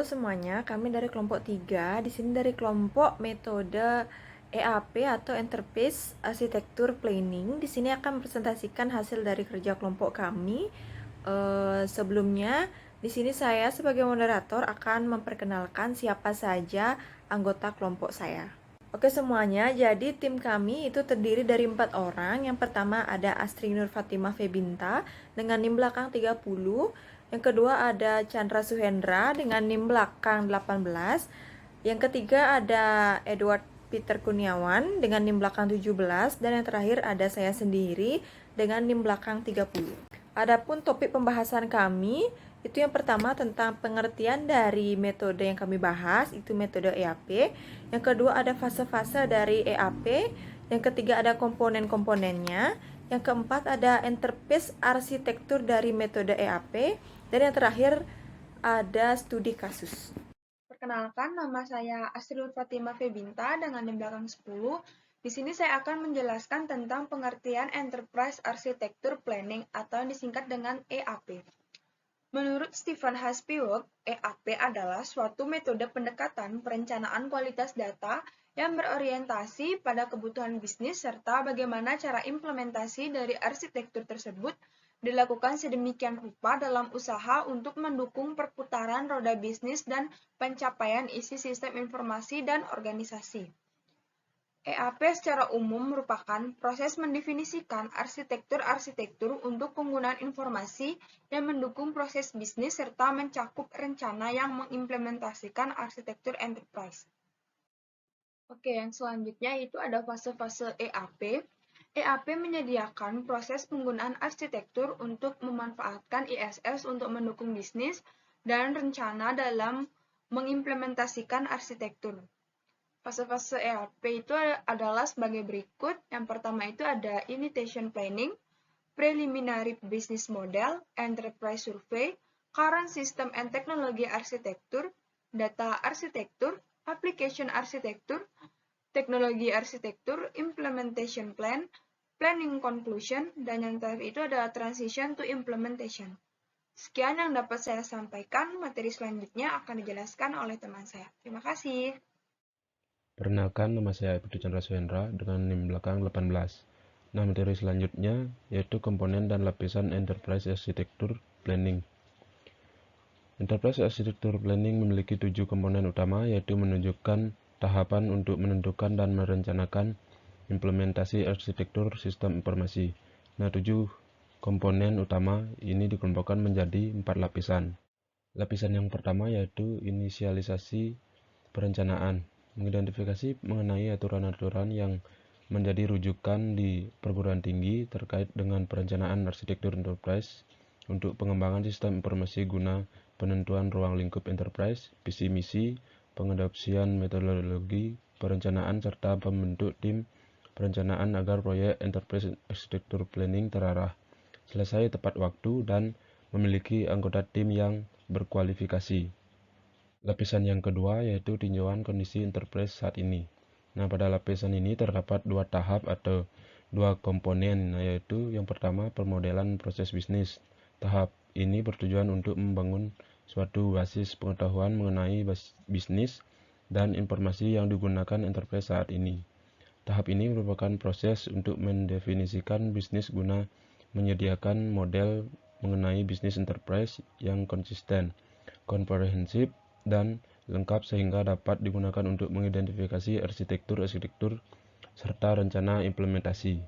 Halo semuanya, kami dari kelompok 3. Di sini dari kelompok metode EAP atau Enterprise Architecture Planning. Di sini akan mempresentasikan hasil dari kerja kelompok kami. Sebelumnya, di sini saya sebagai moderator akan memperkenalkan siapa saja anggota kelompok saya. Oke semuanya, jadi tim kami itu terdiri dari 4 orang. Yang pertama ada Astri Nur Fatimah Febinta dengan NIM belakang 30. Yang kedua ada Chandra Suhendra dengan NIM belakang 18. Yang ketiga ada Edward Peter Kurniawan dengan NIM belakang 17. Dan yang terakhir ada saya sendiri dengan NIM belakang 30. Adapun topik pembahasan kami itu yang pertama tentang pengertian dari metode yang kami bahas, itu metode EAP. Yang kedua ada fase-fase dari EAP. Yang ketiga ada komponen-komponennya. Yang keempat ada enterprise arsitektur dari metode EAP. Dan yang terakhir ada studi kasus. Perkenalkan, nama saya Astri Nur Fatimah Febinta dengan NIM belakang 10. Di sini saya akan menjelaskan tentang pengertian Enterprise Architecture Planning atau yang disingkat dengan EAP. Menurut Stephen H. Spivak, EAP adalah suatu metode pendekatan perencanaan kualitas data yang berorientasi pada kebutuhan bisnis serta bagaimana cara implementasi dari arsitektur tersebut dilakukan sedemikian rupa dalam usaha untuk mendukung perputaran roda bisnis dan pencapaian isi sistem informasi dan organisasi. EAP secara umum merupakan proses mendefinisikan arsitektur-arsitektur untuk penggunaan informasi yang mendukung proses bisnis serta mencakup rencana yang mengimplementasikan arsitektur enterprise. Oke, yang selanjutnya itu ada fase-fase EAP. EAP menyediakan proses penggunaan arsitektur untuk memanfaatkan ISS untuk mendukung bisnis dan rencana dalam mengimplementasikan arsitektur. Fase-fase EAP itu adalah sebagai berikut. Yang pertama itu ada Initiation Planning, Preliminary Business Model, Enterprise Survey, Current System and Technology Architecture, Data Architecture, Application Architecture, Teknologi Architecture, Implementation Plan, Planning Conclusion, dan yang terakhir itu ada Transition to Implementation. Sekian yang dapat saya sampaikan, materi selanjutnya akan dijelaskan oleh teman saya. Terima kasih. Perkenalkan, nama saya Budi Chandra Suhendra dengan NIM belakang 18. Nah, materi selanjutnya yaitu komponen dan lapisan Enterprise Architecture Planning. Enterprise Architecture Planning memiliki 7 komponen utama, yaitu menunjukkan tahapan untuk menentukan dan merencanakan implementasi arsitektur sistem informasi. Nah, 7 komponen utama ini dikelompokkan menjadi 4 lapisan. Lapisan yang pertama yaitu inisialisasi perencanaan, mengidentifikasi mengenai aturan-aturan yang menjadi rujukan di perguruan tinggi terkait dengan perencanaan arsitektur enterprise untuk pengembangan sistem informasi guna penentuan ruang lingkup enterprise, visi misi, pengadopsian metodologi perencanaan serta pembentuk tim perencanaan agar proyek enterprise architecture planning terarah, selesai tepat waktu, dan memiliki anggota tim yang berkualifikasi. Lapisan yang kedua yaitu tinjauan kondisi enterprise saat ini. Nah, pada lapisan ini terdapat dua tahap atau dua komponen, yaitu yang pertama permodelan proses bisnis. Tahap ini bertujuan untuk membangun suatu basis pengetahuan mengenai bisnis dan informasi yang digunakan enterprise saat ini. Tahap ini merupakan proses untuk mendefinisikan bisnis guna menyediakan model mengenai bisnis enterprise yang konsisten, komprehensif, dan lengkap sehingga dapat digunakan untuk mengidentifikasi arsitektur serta rencana implementasi.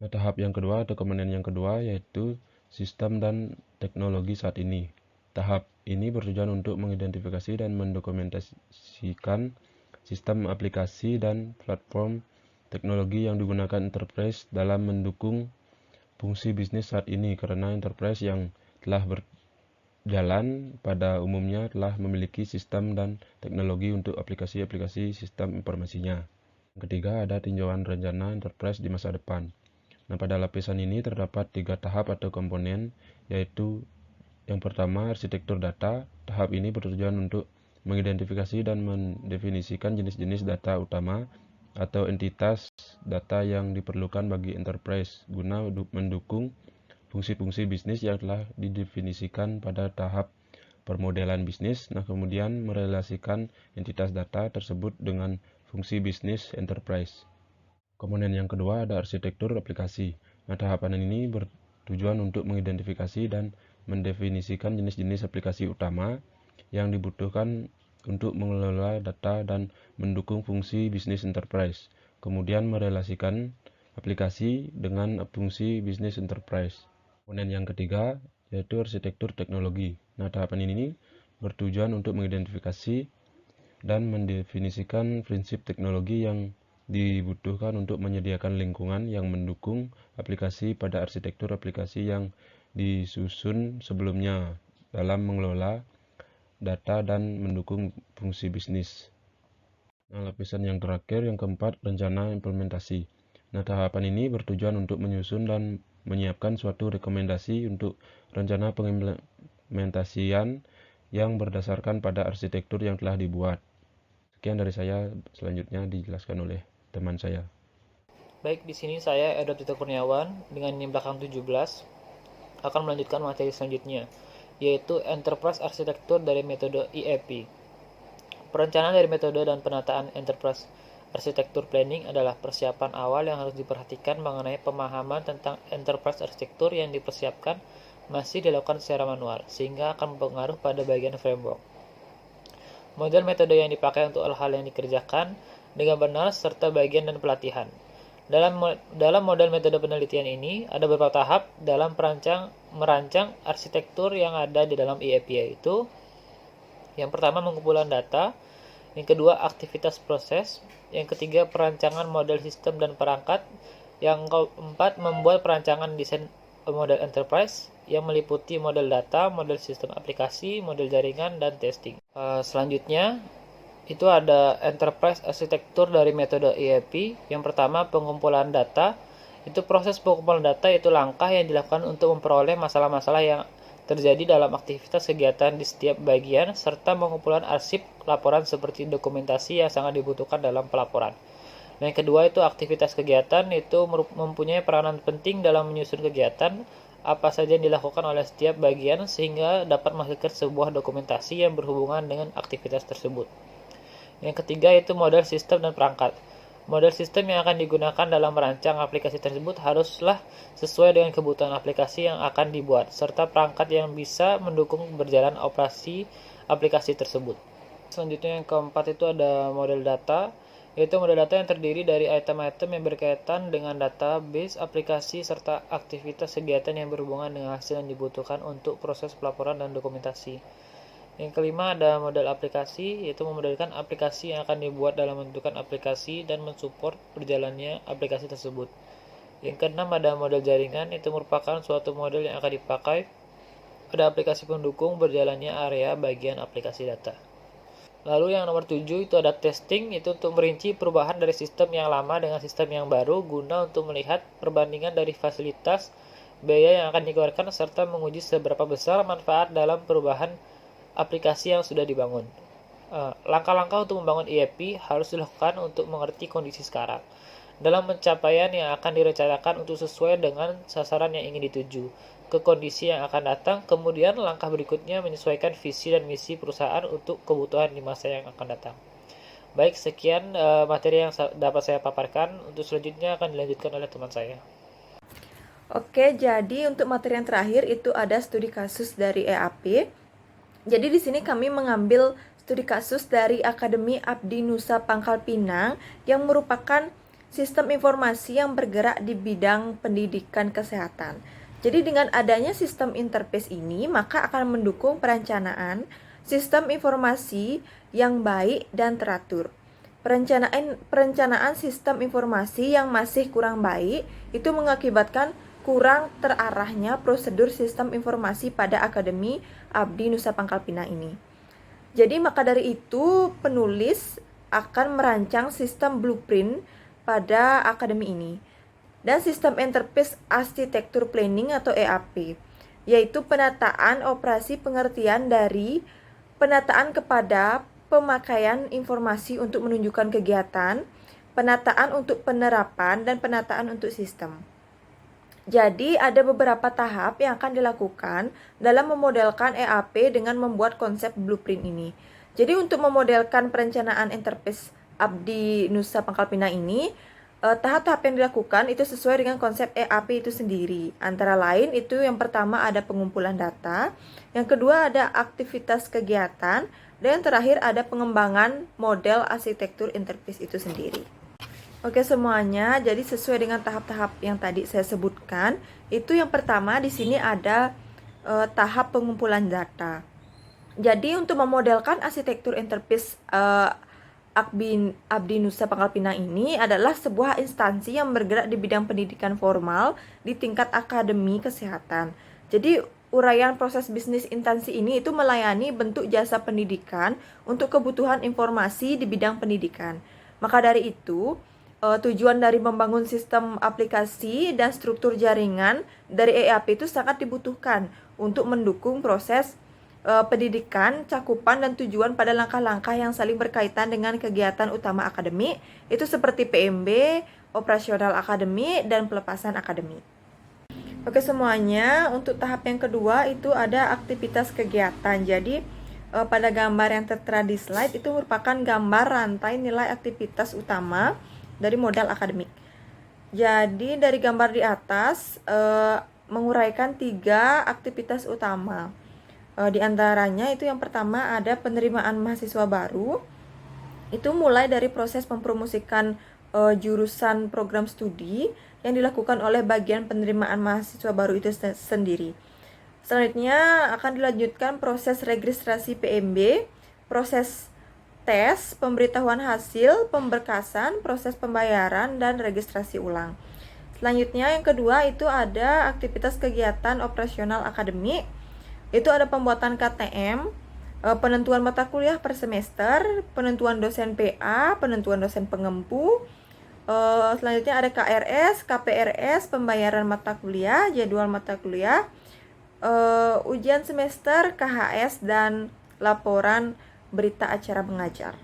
Nah, tahap yang kedua atau komponen yang kedua yaitu sistem dan teknologi saat ini. Tahap ini bertujuan untuk mengidentifikasi dan mendokumentasikan sistem aplikasi dan platform teknologi yang digunakan enterprise dalam mendukung fungsi bisnis saat ini, karena enterprise yang telah berjalan pada umumnya telah memiliki sistem dan teknologi untuk aplikasi-aplikasi sistem informasinya. Yang ketiga ada tinjauan rencana enterprise di masa depan. Nah, pada lapisan ini terdapat 3 tahap atau komponen, yaitu yang pertama arsitektur data. Tahap ini bertujuan untuk mengidentifikasi dan mendefinisikan jenis-jenis data utama atau entitas data yang diperlukan bagi enterprise guna mendukung fungsi-fungsi bisnis yang telah didefinisikan pada tahap permodelan bisnis, kemudian merelasikan entitas data tersebut dengan fungsi bisnis enterprise. Komponen yang kedua ada arsitektur aplikasi. Tahapan ini bertujuan untuk mengidentifikasi dan mendefinisikan jenis-jenis aplikasi utama yang dibutuhkan untuk mengelola data dan mendukung fungsi bisnis enterprise. Kemudian merelasikan aplikasi dengan fungsi bisnis enterprise. Komponen yang ketiga yaitu arsitektur teknologi. Tahapan ini bertujuan untuk mengidentifikasi dan mendefinisikan prinsip teknologi yang dibutuhkan untuk menyediakan lingkungan yang mendukung aplikasi pada arsitektur aplikasi yang disusun sebelumnya dalam mengelola data dan mendukung fungsi bisnis. Lapisan yang terakhir, yang keempat, rencana implementasi. Tahapan ini bertujuan untuk menyusun dan menyiapkan suatu rekomendasi untuk rencana pengimplementasian yang berdasarkan pada arsitektur yang telah dibuat. Sekian dari saya, selanjutnya dijelaskan oleh teman saya. Baik, di sini saya Edward Tito Kurniawan dengan NIM belakang 17 akan melanjutkan materi selanjutnya, yaitu Enterprise Arsitektur dari metode IEP. Perencanaan dari metode dan penataan Enterprise Arsitektur Planning adalah persiapan awal yang harus diperhatikan mengenai pemahaman tentang Enterprise Arsitektur yang dipersiapkan masih dilakukan secara manual, sehingga akan berpengaruh pada bagian framework. Model metode yang dipakai untuk hal-hal yang dikerjakan dengan benar serta bagian dan pelatihan. Dalam model metode penelitian ini, ada beberapa tahap dalam merancang arsitektur yang ada di dalam IEP, yaitu yang pertama pengumpulan data, yang kedua aktivitas proses, yang ketiga perancangan model sistem dan perangkat, yang keempat membuat perancangan desain model enterprise yang meliputi model data, model sistem aplikasi, model jaringan, dan testing. Selanjutnya itu ada enterprise arsitektur dari metode IEP. Yang pertama pengumpulan data. Itu proses pengumpulan data, itu langkah yang dilakukan untuk memperoleh masalah-masalah yang terjadi dalam aktivitas kegiatan di setiap bagian, serta pengumpulan arsip laporan seperti dokumentasi yang sangat dibutuhkan dalam pelaporan. Yang kedua itu aktivitas kegiatan, itu mempunyai peranan penting dalam menyusun kegiatan, apa saja yang dilakukan oleh setiap bagian sehingga dapat menghasilkan sebuah dokumentasi yang berhubungan dengan aktivitas tersebut. Yang ketiga itu model sistem dan perangkat. Model sistem yang akan digunakan dalam merancang aplikasi tersebut haruslah sesuai dengan kebutuhan aplikasi yang akan dibuat, serta perangkat yang bisa mendukung berjalan operasi aplikasi tersebut. Selanjutnya yang keempat itu ada model data, yaitu model data yang terdiri dari item-item yang berkaitan dengan database, aplikasi, serta aktivitas kegiatan yang berhubungan dengan hasil yang dibutuhkan untuk proses pelaporan dan dokumentasi. Yang kelima ada model aplikasi, yaitu memodelkan aplikasi yang akan dibuat dalam menentukan aplikasi dan mensupport berjalannya aplikasi tersebut. Yang keenam ada model jaringan, itu merupakan suatu model yang akan dipakai pada aplikasi pendukung berjalannya area bagian aplikasi data. Lalu yang nomor 7 itu ada testing, itu untuk merinci perubahan dari sistem yang lama dengan sistem yang baru guna untuk melihat perbandingan dari fasilitas, biaya yang akan dikeluarkan, serta menguji seberapa besar manfaat dalam perubahan aplikasi yang sudah dibangun. Langkah-langkah untuk membangun IEP harus dilakukan untuk mengerti kondisi sekarang dalam pencapaian yang akan direncanakan untuk sesuai dengan sasaran yang ingin dituju, ke kondisi yang akan datang, kemudian langkah berikutnya menyesuaikan visi dan misi perusahaan untuk kebutuhan di masa yang akan datang. Baik, sekian materi yang dapat saya paparkan. Untuk selanjutnya akan dilanjutkan oleh teman saya. Oke, jadi untuk materi yang terakhir itu ada studi kasus dari EAP. Jadi di sini kami mengambil studi kasus dari Akademi Abdi Nusa Pangkal Pinang yang merupakan sistem informasi yang bergerak di bidang pendidikan kesehatan. Jadi dengan adanya sistem interface ini, maka akan mendukung perencanaan sistem informasi yang baik dan teratur. Perencanaan sistem informasi yang masih kurang baik itu mengakibatkan kurang terarahnya prosedur sistem informasi pada Akademi Abdi Nusa Pangkal Pinang ini. Jadi maka dari itu penulis akan merancang sistem blueprint pada akademi ini dan sistem enterprise arsitektur planning atau EAP, yaitu penataan operasi pengertian dari penataan kepada pemakaian informasi untuk menunjukkan kegiatan, penataan untuk penerapan, dan penataan untuk sistem. Jadi ada beberapa tahap yang akan dilakukan dalam memodelkan EAP dengan membuat konsep blueprint ini. Jadi untuk memodelkan perencanaan enterprise Abdi Nusa Pangkal Pinang ini, tahap-tahap yang dilakukan itu sesuai dengan konsep EAP itu sendiri. Antara lain itu yang pertama ada pengumpulan data, yang kedua ada aktivitas kegiatan, dan yang terakhir ada pengembangan model arsitektur enterprise itu sendiri. Oke semuanya, jadi sesuai dengan tahap-tahap yang tadi saya sebutkan, itu yang pertama di sini ada tahap pengumpulan data. Jadi untuk memodelkan arsitektur enterprise Abdi Nusa Pangkal Pinang ini adalah sebuah instansi yang bergerak di bidang pendidikan formal di tingkat akademi kesehatan. Jadi uraian proses bisnis instansi ini itu melayani bentuk jasa pendidikan untuk kebutuhan informasi di bidang pendidikan. Maka dari itu, tujuan dari membangun sistem aplikasi dan struktur jaringan dari EAP itu sangat dibutuhkan untuk mendukung proses pendidikan, cakupan, dan tujuan pada langkah-langkah yang saling berkaitan dengan kegiatan utama akademik, itu seperti PMB, operasional akademik, dan pelepasan akademik. Oke semuanya, untuk tahap yang kedua itu ada aktivitas kegiatan. Jadi pada gambar yang tertera di slide itu merupakan gambar rantai nilai aktivitas utama dari modal akademik. Jadi dari gambar di atas menguraikan 3 aktivitas utama. Di antaranya itu yang pertama ada penerimaan mahasiswa baru. Itu mulai dari proses mempromosikan jurusan program studi yang dilakukan oleh bagian penerimaan mahasiswa baru itu sendiri. Selanjutnya akan dilanjutkan proses registrasi PMB, proses tes, pemberitahuan hasil, pemberkasan, proses pembayaran, dan registrasi ulang. Selanjutnya yang kedua itu ada aktivitas kegiatan operasional akademik. Itu ada pembuatan KTM, penentuan mata kuliah per semester, penentuan dosen PA, penentuan dosen pengempu. Selanjutnya ada KRS, KPRS, pembayaran mata kuliah, jadwal mata kuliah, ujian semester, KHS, dan laporan berita acara mengajar.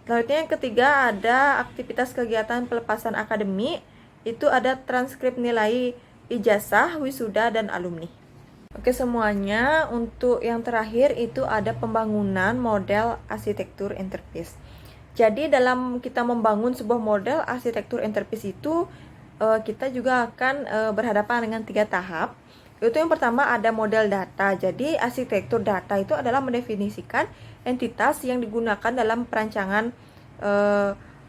Selanjutnya yang ketiga ada aktivitas kegiatan pelepasan akademik. Itu ada transkrip nilai ijazah, wisuda, dan alumni. Oke semuanya, untuk yang terakhir itu ada pembangunan model arsitektur enterprise. Jadi dalam kita membangun sebuah model arsitektur enterprise itu kita juga akan berhadapan dengan 3 tahap. Itu yang pertama ada model data. Jadi arsitektur data itu adalah mendefinisikan entitas yang digunakan dalam perancangan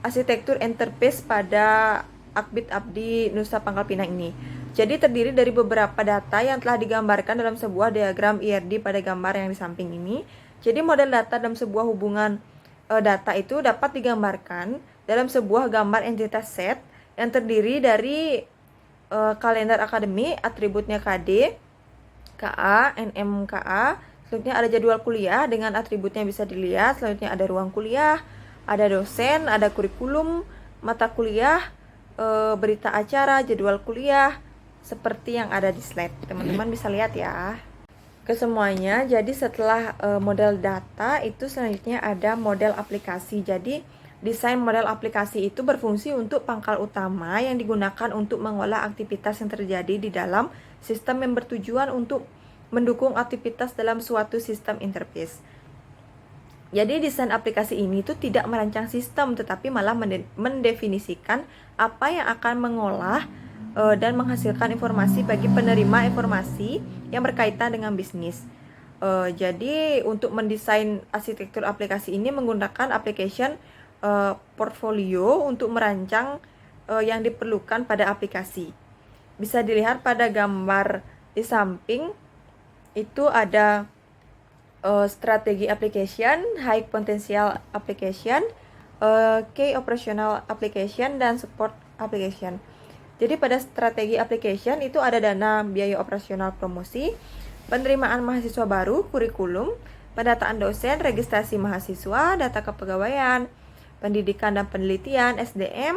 arsitektur enterprise pada Akbid Abdi Nusa Pangkal Pinang ini. Jadi terdiri dari beberapa data yang telah digambarkan dalam sebuah diagram IRD pada gambar yang di samping ini. Jadi model data dalam sebuah hubungan data itu dapat digambarkan dalam sebuah gambar entitas set yang terdiri dari kalender akademik, atributnya KD, KA, NMKA. Selanjutnya ada jadwal kuliah dengan atributnya bisa dilihat. Selanjutnya ada ruang kuliah, ada dosen, ada kurikulum, mata kuliah, berita acara, jadwal kuliah, seperti yang ada di slide. Teman-teman bisa lihat ya. Ke semuanya, jadi setelah model data itu selanjutnya ada model aplikasi. Jadi desain model aplikasi itu berfungsi untuk pangkal utama yang digunakan untuk mengolah aktivitas yang terjadi di dalam sistem yang bertujuan untuk mendukung aktivitas dalam suatu sistem interface. Jadi desain aplikasi ini tuh tidak merancang sistem tetapi malah mendefinisikan apa yang akan mengolah dan menghasilkan informasi bagi penerima informasi yang berkaitan dengan bisnis. Jadi untuk mendesain arsitektur aplikasi ini menggunakan application portfolio untuk merancang yang diperlukan pada aplikasi. Bisa dilihat pada gambar di samping itu ada strategi application, high potential application, key operational application, dan support application. Jadi pada strategi application itu ada dana biaya operasional promosi, penerimaan mahasiswa baru, kurikulum, pendataan dosen, registrasi mahasiswa, data kepegawaian, pendidikan dan penelitian, SDM,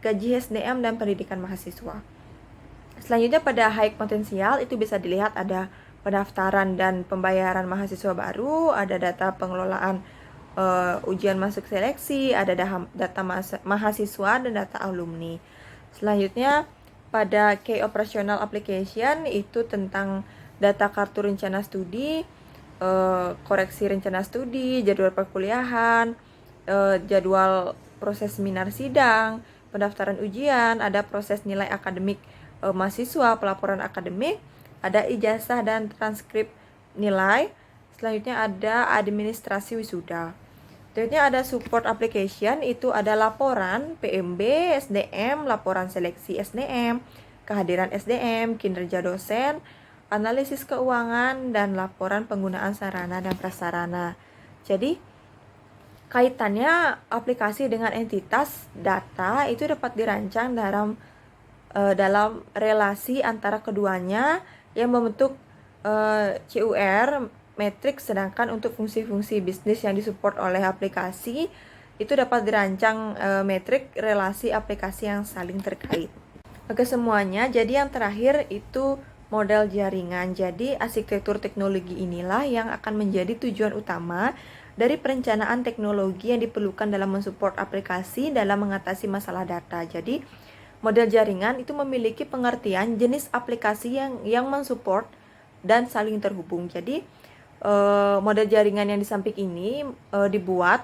gaji SDM, dan pendidikan mahasiswa. Selanjutnya pada high potensial itu bisa dilihat ada pendaftaran dan pembayaran mahasiswa baru, ada data pengelolaan ujian masuk seleksi, ada data mahasiswa dan data alumni. Selanjutnya pada Key Operational Application itu tentang data kartu rencana studi, koreksi rencana studi, jadwal perkuliahan, jadwal proses seminar sidang, pendaftaran ujian, ada proses nilai akademik mahasiswa, pelaporan akademik, ada ijazah dan transkrip nilai. Selanjutnya ada administrasi wisuda. Selanjutnya ada support application, itu ada laporan PMB, SDM, laporan seleksi SDM, kehadiran SDM, kinerja dosen, analisis keuangan, dan laporan penggunaan sarana dan prasarana. Jadi, kaitannya aplikasi dengan entitas data itu dapat dirancang dalam relasi antara keduanya yang membentuk CUR matrix, sedangkan untuk fungsi-fungsi bisnis yang disupport oleh aplikasi itu dapat dirancang matrix relasi aplikasi yang saling terkait. Oke semuanya, jadi yang terakhir itu model jaringan. Jadi arsitektur teknologi inilah yang akan menjadi tujuan utama dari perencanaan teknologi yang diperlukan dalam mensupport aplikasi dalam mengatasi masalah data. Jadi model jaringan itu memiliki pengertian jenis aplikasi yang mensupport dan saling terhubung. Jadi model jaringan yang di samping ini dibuat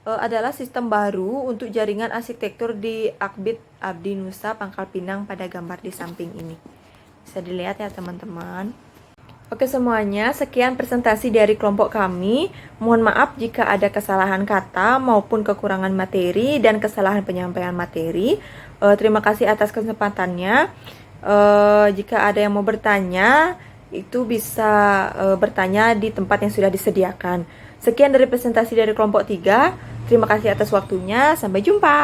adalah sistem baru untuk jaringan arsitektur di Akbid Abdi Nusa Pangkal Pinang pada gambar di samping ini. Bisa dilihat ya teman-teman. Oke semuanya, sekian presentasi dari kelompok kami. Mohon maaf jika ada kesalahan kata maupun kekurangan materi dan kesalahan penyampaian materi. Terima kasih atas kesempatannya. Jika ada yang mau bertanya, itu bisa bertanya di tempat yang sudah disediakan. Sekian dari presentasi dari kelompok 3. Terima kasih atas waktunya. Sampai jumpa.